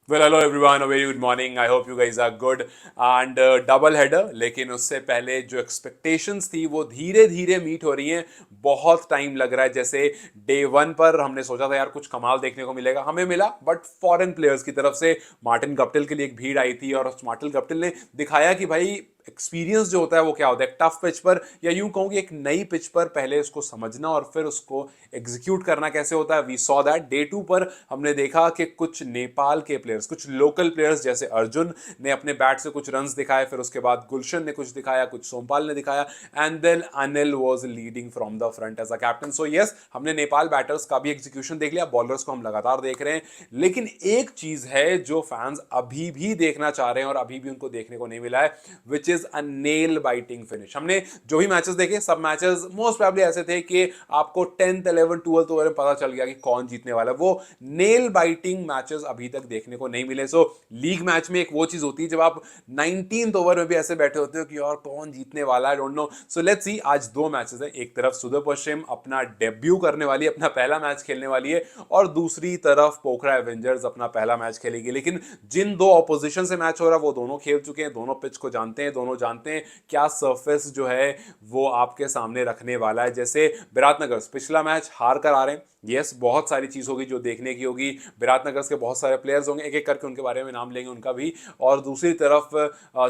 Well, hello everyone, a very good morning. I hope you guys are good and double header. लेकिन उससे पहले जो expectations थी वो धीरे धीरे मीट हो रही हैं। बहुत टाइम लग रहा है। जैसे डे वन पर हमने सोचा था यार कुछ कमाल देखने को मिलेगा, हमें मिला, बट फॉरेन प्लेयर्स की तरफ से मार्टिन गप्टिल के लिए एक भीड़ आई थी और मार्टिन गप्टिल ने दिखाया कि भाई एक्सपीरियंस जो होता है वो क्या होता है। टफ पिच पर या यूं कहूं कि एक नई पिच पर पहले उसको समझना और फिर उसको एग्जीक्यूट करना कैसे होता है। We saw that day two पर हमने देखा कि कुछ नेपाल के प्लेयर्स, कुछ लोकल प्लेयर्स जैसे अर्जुन ने अपने बैट से कुछ रन्स दिखाए, फिर उसके बाद गुलशन ने कुछ दिखाया, कुछ सोमपाल ने दिखाया, and then Anil was leading from the front as a captain. So yes, हमने नेपाल बैटर्स का भी एग्जीक्यूशन देख लिया, बॉलर्स को हम लगातार देख रहे हैं। लेकिन एक चीज है जो फैंस अभी भी देखना चाह रहे हैं और अभी भी उनको देखने को नहीं मिला है, which is a nail biting finish. हमने जो भी मैचेस देखे सब मैचेस मोस्ट प्रोबेबली ऐसे थे कि आपको 10th 11th 12th ओवर में पता चल गया कि कौन जीतने वाला है। वो नेल बाइटिंग मैचेस अभी तक देखने को नहीं मिले। सो लीग मैच में एक वो चीज होती है जब आप 19th ओवर में भी ऐसे बैठे होते हो कि यार कौन जीतने वाला है, don't know. So let's see, आज दो मैचेस है। एक तरफ सुदर्शन पश्चिम अपना डेब्यू करने वाली है, अपना पहला मैच खेलने वाली है, और दूसरी तरफ पोखरा एवेंजर्स अपना पहला मैच खेलेगी। लेकिन जिन दो ऑपोजिशन से मैच हो रहा है वो दोनों खेल चुके हैं, दोनों पिच को जानते हैं, दोनों जानते हैं क्या सरफेस जो है वो आपके सामने रखने वाला है। जैसे विराटनगर पिछला मैच हार कर आ रहे हैं, यस, बहुत सारी चीज होगी जो देखने की होगी। विराटनगर के बहुत सारे प्लेयर्स होंगे, एक एक करके उनके बारे में नाम लेंगे उनका भी। और दूसरी तरफ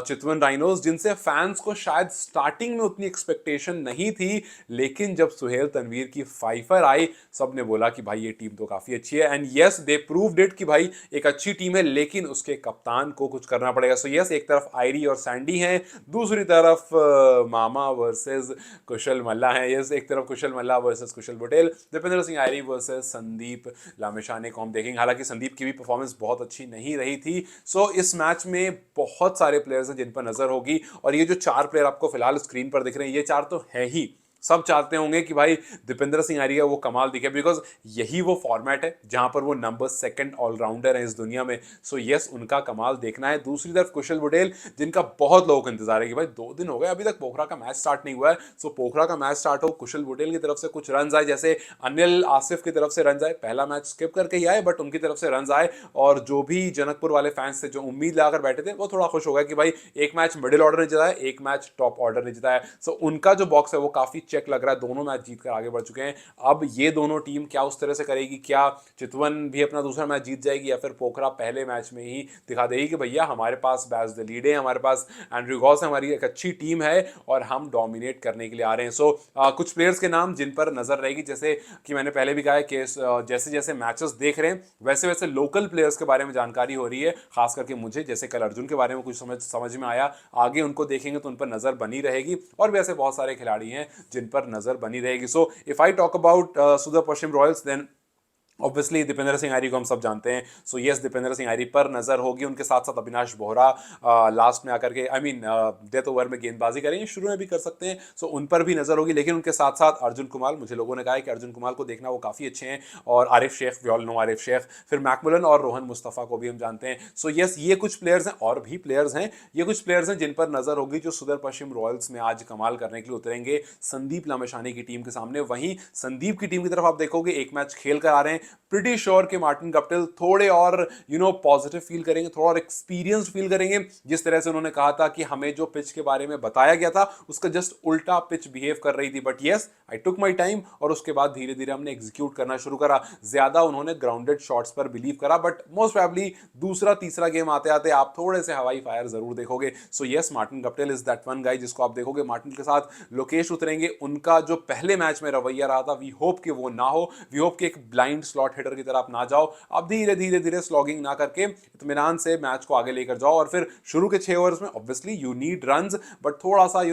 चितवन राइनोज, जिनसे फैंस को शायद स्टार्टिंग में उतनी एक्सपेक्टेशन नहीं थी, लेकिन जब सुहेल तनवीर की फाइफर आई सबने बोला कि भाई ये टीम तो काफी अच्छी है। And yes, they proved it कि भाई एक अच्छी टीम है, लेकिन उसके कप्तान को कुछ करना पड़ेगा। सो यस, एक तरफ आयरी और सैंडी हैं, दूसरी तरफ मामा वर्सेस कुशल मल्ला है। यस, एक तरफ कुशल मल्ला वर्सेस कुशल पटेल, दीपेंद्र सिंह आयरी वर्सेस संदीप लामिछाने को हम देखेंगे। हालांकि संदीप की भी परफॉर्मेंस बहुत अच्छी नहीं रही थी। सो इस मैच में बहुत सारे प्लेयर्स हैं जिन पर नजर होगी, और ये जो चार प्लेयर आपको फिलहाल स्क्रीन पर दिख रहे हैं ये चार तो है ही। सब चाहते होंगे कि भाई दीपेंद्र सिंह आर्या वो कमाल दिखे, बिकॉज यही वो फॉर्मेट है जहां पर वो नंबर सेकंड ऑलराउंडर है इस दुनिया में। सो यस, उनका कमाल देखना है। दूसरी तरफ कुशल पटेल, जिनका बहुत लोगों को इंतजार है कि भाई 2 दिन हो गए अभी तक पोखरा का मैच स्टार्ट नहीं हुआ है। सो पोखरा का मैच स्टार्ट हो, कुशल पटेल की तरफ से कुछ रन आए, जैसे अनिल आसिफ की तरफ से रन आए, पहला मैच स्किप करके ही आए बट उनकी तरफ से रन आए। और जो भी जनकपुर वाले फैंस थे जो उम्मीद लगाकर बैठे थे वो थोड़ा खुश हो गया कि भाई एक मैच मिडिल ऑर्डर ने जिताया, एक मैच टॉप ऑर्डर ने जिताया। सो उनका जो बॉक्स है वो काफी चेक लग रहा है, दोनों मैच जीतकर आगे बढ़ चुके हैं। अब ये दोनों टीम क्या उस तरह से करेगी, क्या चितवन भी अपना दूसरा मैच जीत जाएगी, या फिर पोखरा पहले मैच में ही दिखा देगी कि भैया हमारे पास बैज द लीड है, हमारे पास एंड्रयू गॉस है, हमारी एक अच्छी टीम है और हम डोमिनेट करने के लिए आ रहे हैं। सो कुछ प्लेयर्स के नाम जिन पर नजर रहेगी, जैसे कि मैंने पहले भी कहा है कि जैसे जैसे मैचेस देख रहे हैं वैसे वैसे लोकल प्लेयर्स के बारे में जानकारी हो रही है। खास करके मुझे, जैसे कल अर्जुन के बारे में कुछ समझ में आया, आगे उनको देखेंगे तो उन पर नजर बनी रहेगी। और भी ऐसे बहुत सारे खिलाड़ी हैं जिन पर नजर बनी रहेगी। So if I talk about Sudur Paschim Royals, then obviously Dipendra Singh Airee को हम सब जानते हैं। सो यस, दीपेंद्र सिंह आर्य पर नजर होगी। उनके साथ साथ अविनाश बोहरा लास्ट में आकर के डेथ ओवर में गेंदबाजी करेंगे, शुरू में भी कर सकते हैं। सो उन पर भी नजर होगी। लेकिन उनके साथ साथ अर्जुन कुमार, मुझे लोगों ने कहा है कि अर्जुन कुमार को देखना वो काफी अच्छे हैं। और Arif Shaikh, we all know Arif Shaikh, फिर मैकमुलन और रोहन मुस्तफा को भी हम जानते हैं। सो यस, ये कुछ प्लेयर्स हैं, और भी प्लेयर्स हैं, ये कुछ प्लेयर्स हैं जिन पर नजर होगी जो सुदर पश्चिम रॉयल्स में आज कमाल करने के लिए उतरेंगे संदीप लामिछाने की टीम के सामने। वहीं संदीप की टीम की तरफ आप देखोगे एक मैच खेल कर आ रहे हैं, प्रिटी श्योर कि मार्टिन गप्टिल थोड़े और पॉजिटिव फील करेंगे, थोड़ा और एक्सपीरियंस फील करेंगे। जिस तरह से उन्होंने कहा था कि हमें जो पिच के बारे में बताया गया था उसका जस्ट उल्टा पिच बिहेव कर रही थी, but yes, I took my time, और उसके बाद धीरे धीरे हमने एग्जीक्यूट करना शुरू करा। ज्यादा उन्होंने ग्राउंडेड शॉट्स पर बिलीव करा, बट मोस्ट प्रोबेबली दूसरा तीसरा गेम आते आते आप थोड़े से हवाई फायर जरूर देखोगे। So yes, Martin Guptill is that one guy जिसको आप देखोगे। मार्टिन के साथ लोकेश उतरेंगे, उनका जो पहले मैच में रवैया रहा था, वी होप कि वो ना हो। वी होप कि एक ब्लाइंड स्लॉट हिटर की तरह आप ना जाओ, आप धीरे धीरे धीरे स्लॉगिंग ना करके इत्मीनान से मैच को आगे लेकर जाओ। और फिर शुरू के 6 ओवर्स में obviously you need runs, but थोड़ा सा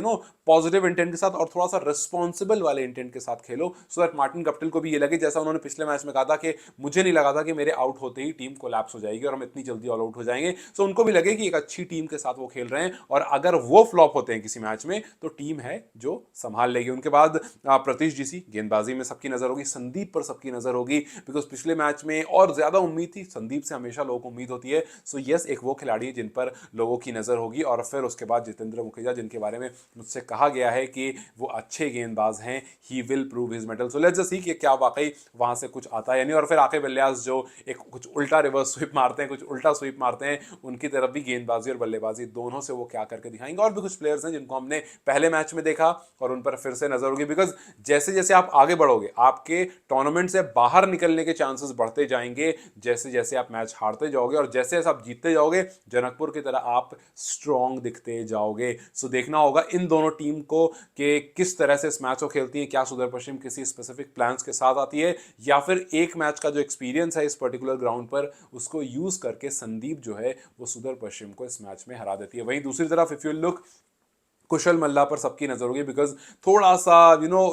पॉजिटिव इंटेंट के साथ और थोड़ा सा रिस्पॉन्सिबल वाले इंटेंट के साथ खेलो, सो दैट मार्टिन गप्टिल को भी ये लगे, जैसा उन्होंने पिछले मैच में कहा था कि मुझे नहीं लगा था कि मेरे आउट होते ही टीम कोलैप्स हो जाएगी और हम इतनी जल्दी ऑल आउट हो जाएंगे। सो उनको भी लगे कि एक अच्छी टीम के साथ वो खेल रहे हैं, और अगर वो फ्लॉप होते हैं किसी मैच में तो टीम है जो संभाल लेगी। उनके बाद प्रतीश जीसी, गेंदबाजी में सबकी नजर होगी, संदीप पर सबकी नजर होगी, बिकॉज बिकॉज पिछले मैच में और ज़्यादा उम्मीद थी, संदीप से हमेशा लोगों को उम्मीद होती है। सो यस, एक वो खिलाड़ी है जिन पर लोगों की नज़र होगी। और फिर उसके बाद जितेंद्र मुखिजा, जिनके बारे में मुझसे कहा गया है कि वो अच्छे गेंदबाज हैं, he will prove his metal. So let's just see कि क्या वाकई वहाँ से कुछ आता है या नहीं। और फिर आके बल्लेबाज जो एक कुछ उल्टा रिवर्स स्वीप मारते हैं, कुछ उल्टा स्वीप मारते हैं, उनकी तरफ भी गेंदबाजी और बल्लेबाजी दोनों से वो क्या करके दिखाएंगे। और भी कुछ प्लेयर्स हैं जिनको हमने पहले मैच में देखा और उन पर फिर से नजर होगी, बिकॉज जैसे जैसे आप आगे बढ़ोगे आपके टूर्नामेंट से बाहर निकलने के चांसेस बढ़ते जाएंगे, जैसे जैसे आप मैच हारते जाओगे और जैसे जैसे आप जीतते जाओगे, जनकपुर की तरह आप स्ट्रॉन्ग दिखते जाओगे। सो देखना होगा इन दोनों टीम को कि किस तरह से इस मैच को खेलती है, क्या सुदर्शन पश्चिम किसी स्पेसिफिक प्लान्स के साथ आती है, या फिर एक मैच का जो एक्सपीरियंस है इस पर्टिकुलर ग्राउंड पर उसको यूज करके संदीप जो है वो सुदर्शन पश्चिम को इस मैच में हरा देती है। वहीं दूसरी तरफ इफ यू लुक, कुशल मल्ला पर सबकी नजर होगी, बिकॉज थोड़ा सा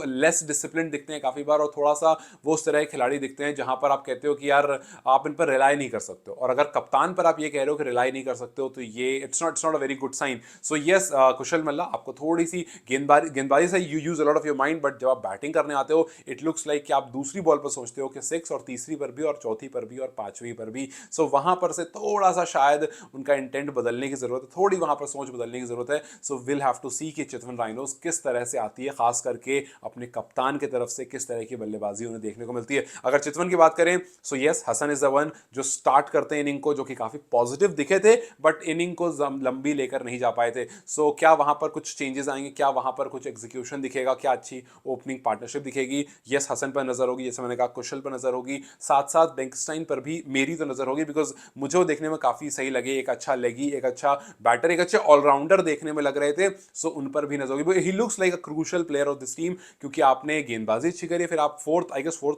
लेस डिसिप्लिन दिखते हैं काफी बार, और थोड़ा सा वो उस तरह के खिलाड़ी दिखते हैं जहां पर आप कहते हो कि यार आप इन पर रिलाई नहीं कर सकते हो। और अगर कप्तान पर आप ये कह रहे हो कि रिलाई नहीं कर सकते हो, तो ये it's not a very good sign. So yes, Kushal Malla, आपको थोड़ी सी गेंदबाजी से you use a lot of your mind, but जब आप बैटिंग करने आते हो इट लुक्स लाइक कि आप दूसरी बॉल पर सोचते हो कि सिक्स, और तीसरी पर भी, और चौथी पर भी, और पांचवी पर भी। सो वहां पर से थोड़ा सा शायद उनका इंटेंट बदलने की जरूरत है, थोड़ी वहां पर सोच बदलने की जरूरत है। सो विल हैव टू सी कि चितवन राइनोज किस तरह से आती है, खास करके अपने कप्तान की तरफ से किस तरह की बल्लेबाजी उन्हें देखने को मिलती है। अगर चितवन की बात करें, so yes, Hasan is the one जो स्टार्ट करते हैं इनिंग को, जो कि काफी पॉजिटिव दिखे थे, बट इनिंग को लंबी लेकर नहीं जा पाए थे। सो क्या वहां पर कुछ चेंजेस आएंगे, क्या वहां पर कुछ एग्जीक्यूशन दिखेगा, क्या अच्छी ओपनिंग पार्टनरशिप दिखेगी? यस, हसन पर नजर होगी, जैसे मैंने कहा कुशल पर नजर होगी, साथ साथ बेंकस्टाइन पर भी मेरी तो नजर होगी, बिकॉज मुझे वो देखने में काफी सही लगे, एक अच्छा लेगी, एक अच्छा बैटर, एक अच्छे ऑलराउंडर देखने में लग रहे थे। सो उन पर भी नजर होगी। He looks like a crucial player of this team, क्योंकि आपने गेंदबाजी अच्छी करी, फिर आप फोर्थ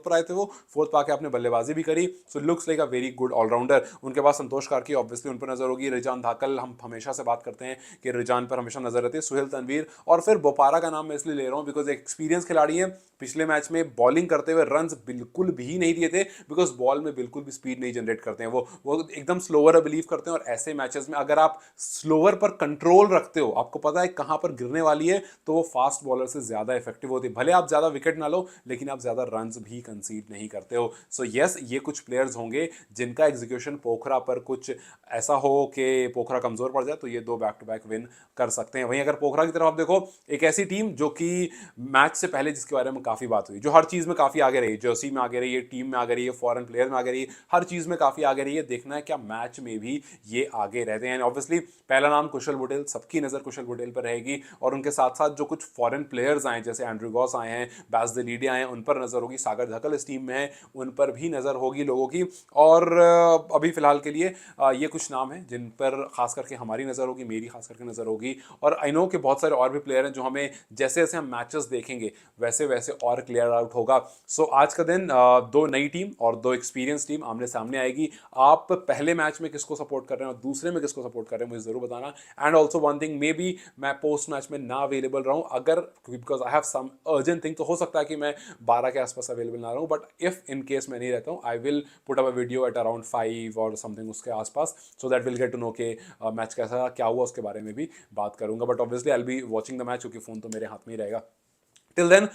पर आए थे, वो फोर्थ पाके आपने बल्लेबाजी भी करी। So looks like a very good allrounder. उनके पास संतोष कार्की ऑब्वियसली उन पर नजर होगी, रिजान धाकल, हम हमेशा से बात करते हैं कि रिजान पर हमेशा नजर रहती है, सुहेल तनवीर, और फिर बोपारा का नाम मैं इसलिए ले रहा हूं बिकॉज एक्सपीरियंस खिलाड़ी है। पिछले मैच में बॉलिंग करते हुए रन्स बिल्कुल भी नहीं दिए थे, बिकॉज बॉल में बिल्कुल भी स्पीड नहीं जनरेट करते हैं, वो एकदम स्लोअर बिलीव करते हैं। और ऐसे मैचेस में अगर आप स्लोअर पर कंट्रोल रखते हो, आपको पता है कहां पर गिरने वाली है, तो वो फास्ट बॉलर से ज्यादा इफेक्टिव होती है। भले आप ज्यादा विकेट ना लो, लेकिन आप ज्यादा रन्स भी कंसीड नहीं करते हो। सो यस, ये कुछ प्लेयर्स होंगे जिनका एग्जीक्यूशन पोखरा पर कुछ ऐसा हो कि पोखरा कमजोर पड़ जाए, तो ये दो बैक टू बैक विन कर सकते हैं। वहीं अगर पोखरा की तरफ आप देखो, एक ऐसी टीम जो कि मैच से पहले जिसके बारे में काफी बात हुई, जो हर चीज में काफी आगे रही, जर्सी में आगे रही है, टीम में आगे रही है, फॉरेन प्लेयर में आगे रही है, हर चीज में काफी आगे रही है। देखना है क्या मैच में भी ये आगे रहते हैं। ऑब्वियसली पहला नाम कुशल बुटेल, सबकी नजर कुशल बुटेल पर रहेगी, और उनके साथ साथ जो कुछ फॉरेन प्लेयर्स आए, जैसे एंड्रू गॉस आए हैं, बैस दिलीडी आए हैं, उन पर नजर होगी, सागर धकल इस टीम में है, उन पर भी नजर होगी लोगों की। और अभी फिलहाल के लिए ये कुछ नाम हैं जिन पर खास करके हमारी नजर होगी, मेरी खास करके नजर होगी। और आई नो कि बहुत सारे और भी प्लेयर हैं जो हमें जैसे जैसे हम मैचेस देखेंगे वैसे वैसे और क्लियर आउट होगा। सो आज का दिन दो नई टीम और दो एक्सपीरियंस टीम आमने सामने आएगी। आप पहले मैच में किसको सपोर्ट कर रहे हैं और दूसरे में किसको सपोर्ट कर रहे हैं, मुझे जरूर बताना। And also one thing, maybe मैं पोस्ट मैच में ना अवेलेबल रहूं, अगर because I have some urgent thing, तो हो सकता है कि मैं 12 के आसपास अवेलेबल ना रहूं, बट इफ इन केस मैं नहीं रहता हूं, I will put up a video at around 5 और समथिंग उसके आसपास, so that will get to know के मैच कैसा क्या हुआ, उसके बारे में भी बात करूंगा। But obviously I will be watching the match, क्योंकि फोन तो मेरे हाथ में ही रहेगा। टिल देन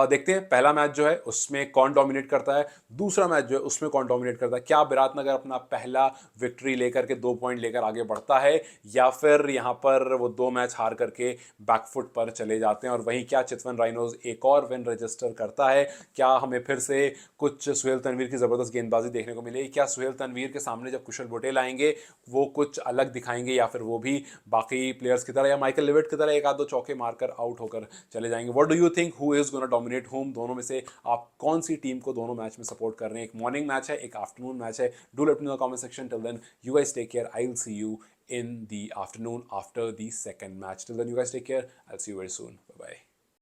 देखते हैं पहला मैच जो है उसमें कौन डोमिनेट करता है, दूसरा मैच जो है उसमें कौन डोमिनेट करता है। क्या विराटनगर अपना पहला विक्ट्री लेकर के 2 पॉइंट लेकर आगे बढ़ता है, या फिर यहां पर वो 2 मैच हार करके बैकफुट पर चले जाते हैं। और वहीं क्या चितवन राइनोज एक और विन रजिस्टर करता है, क्या हमें फिर से कुछ सुहेल तनवीर की जबरदस्त गेंदबाजी देखने को मिलेगी, क्या सुहेल तनवीर के सामने जब कुशल बुटेल आएंगे वो कुछ अलग दिखाएंगे, या फिर वो भी बाकी प्लेयर्स की तरह या माइकल लिविट की तरह एक आध दो चौके मारकर आउट होकर चले जाएंगे। What do you think, who is gonna dominate home? दोनों में से आप कौन सी टीम को दोनों मैच में सपोर्ट कर रहे हैं? एक मॉर्निंग मैच है, एक आफ्टरनून मैच है। Do let me know in the comment section. Till then you guys take care, I will see you in the afternoon after the second match. Till then, you guys take care. I'll see you very soon.